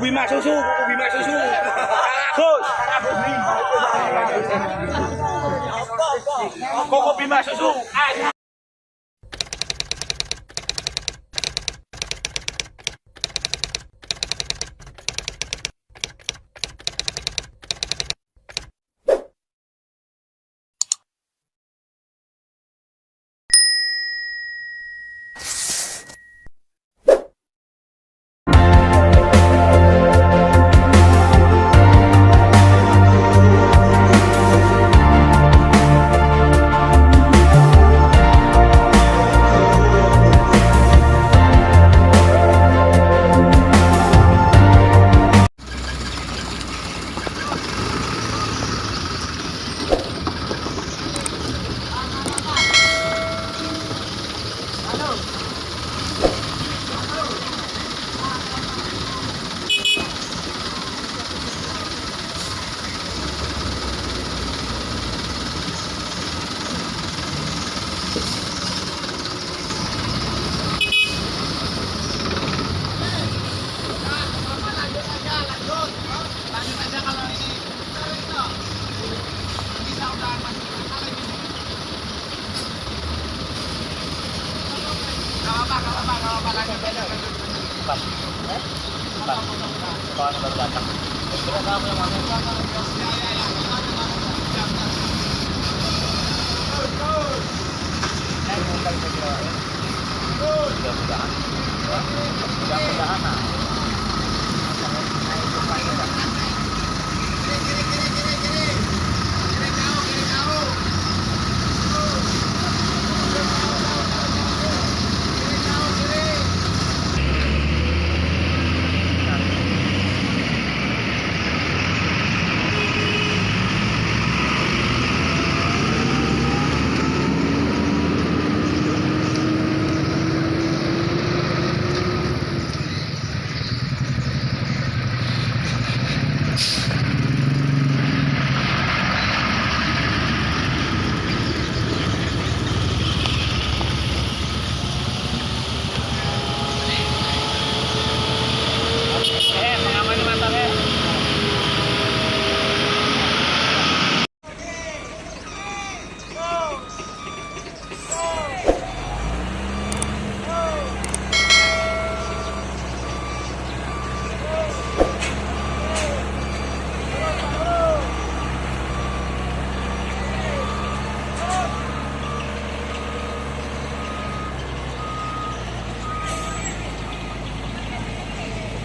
Bima susu, Koko Bima susu. Gus. Koko Bima susu.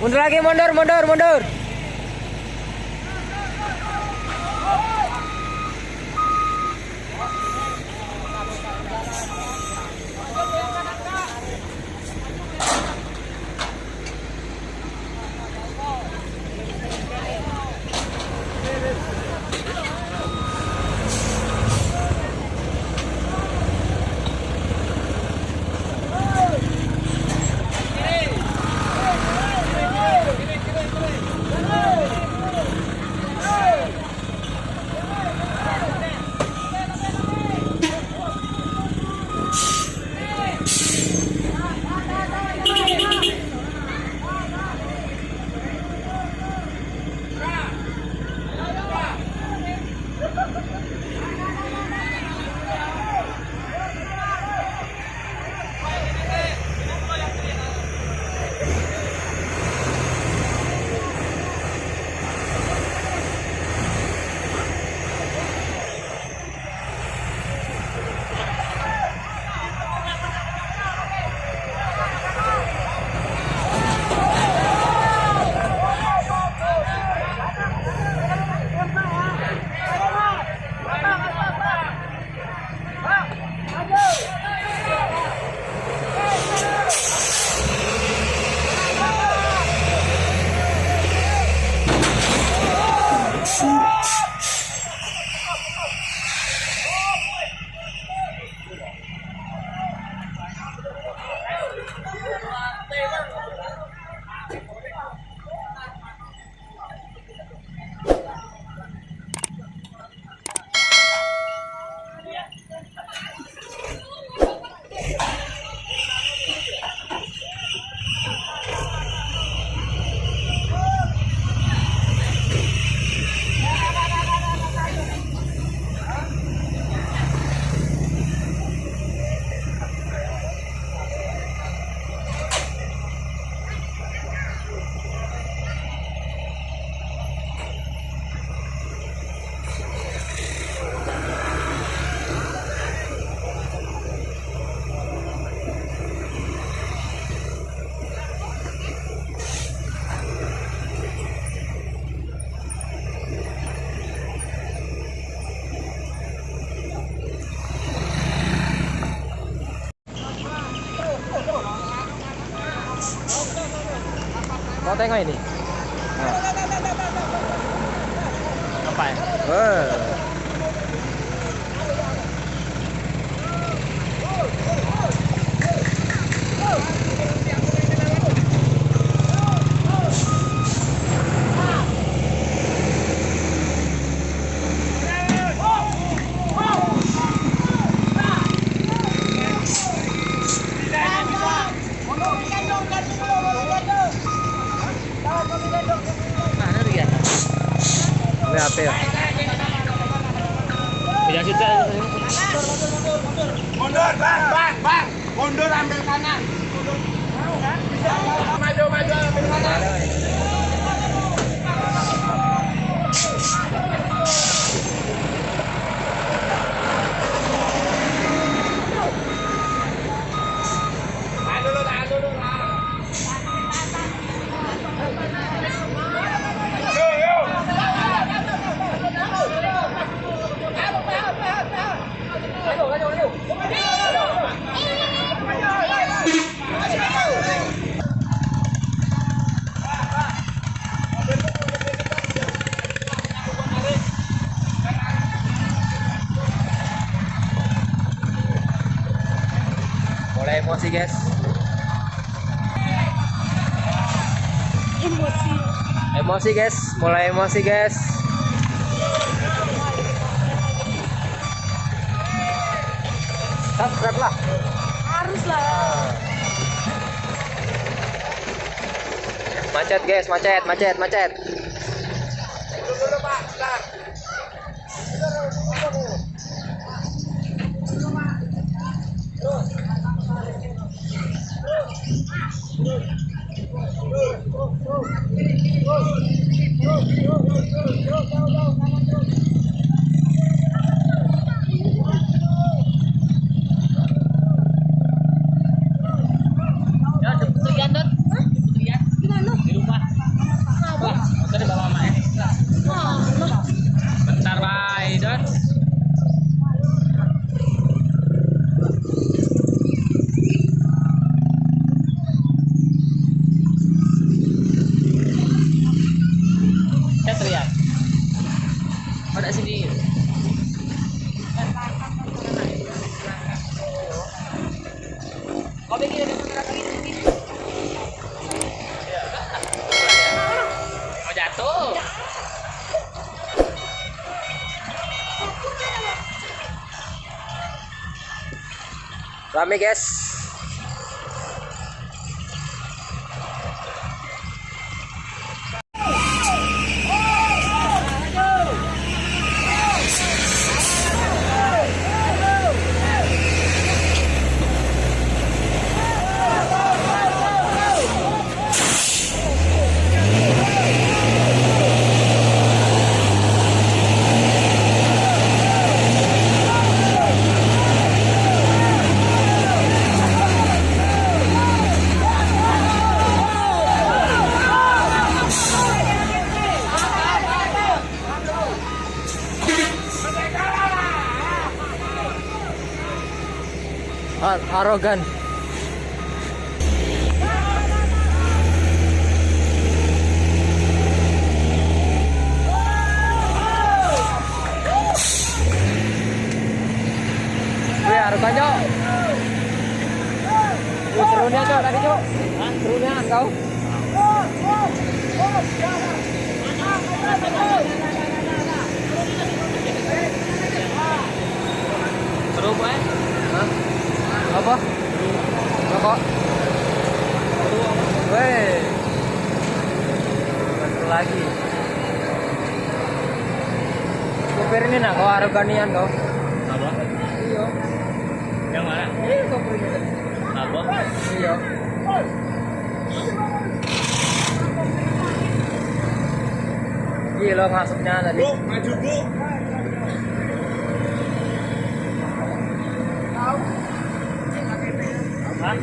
Mundur lagi, mundur. Kau tengok ini. Apa ya? Mana dia? Ini apa ya? Tidak sudah. Mundur, bang. Mundur ambil kanan. Maju, ambil kanan. Mulai emosi guys. Emosi guys, mulai emosi guys. Subscribe lah. Harus lah. Macet guys, macet. Dulu, Pak. Bentar. Ya, Putrian Dot. Putrian. Gimana? Di rumah. Wah, motor dibawa sama Bentar, bye, Dot. Saya teriak. Pada sini. Kau bikin ada kamera kali ini. Mau jatuh. Rame guys. Arogan. Wih, arogan Cok. Serunya Cok tadi Cok. Serunya kau. Seru, Pak. Hah? Apa? Rokok. Weh. Satu lagi. Supir ini nak kau aroganian kau. Apa? Iya. Yang mana? Iya supir ini. Apa? Iya. Gila masuknya tadi. Bu, maju, Bu. Hah?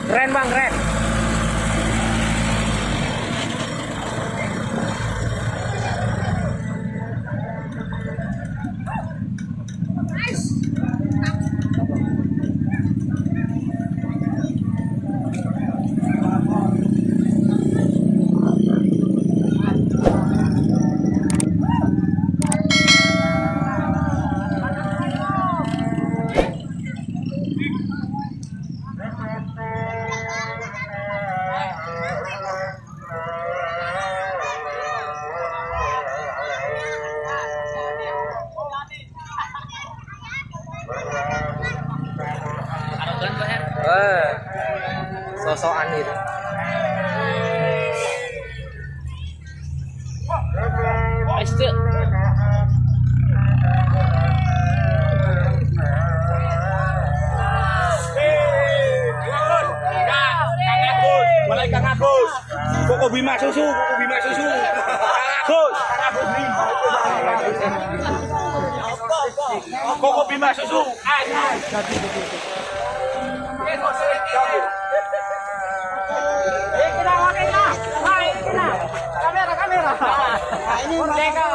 Keren bang, keren. sosokan gitu. Pasti. Mulai Kang Agus. Koko Bima susu, Koko Bima susu. Kang Agus. Koko Bima susu. Kamera. Ini mereka.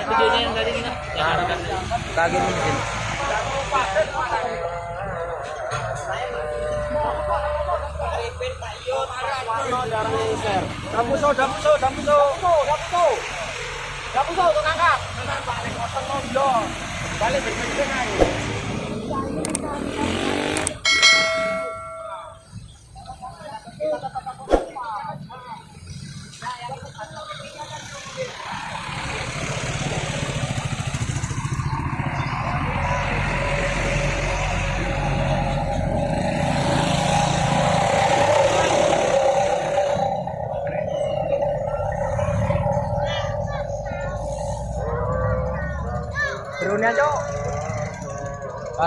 Videonya yang tadi ini. Kaget mungkin. Dapuso, tukang angkat. Balik bermain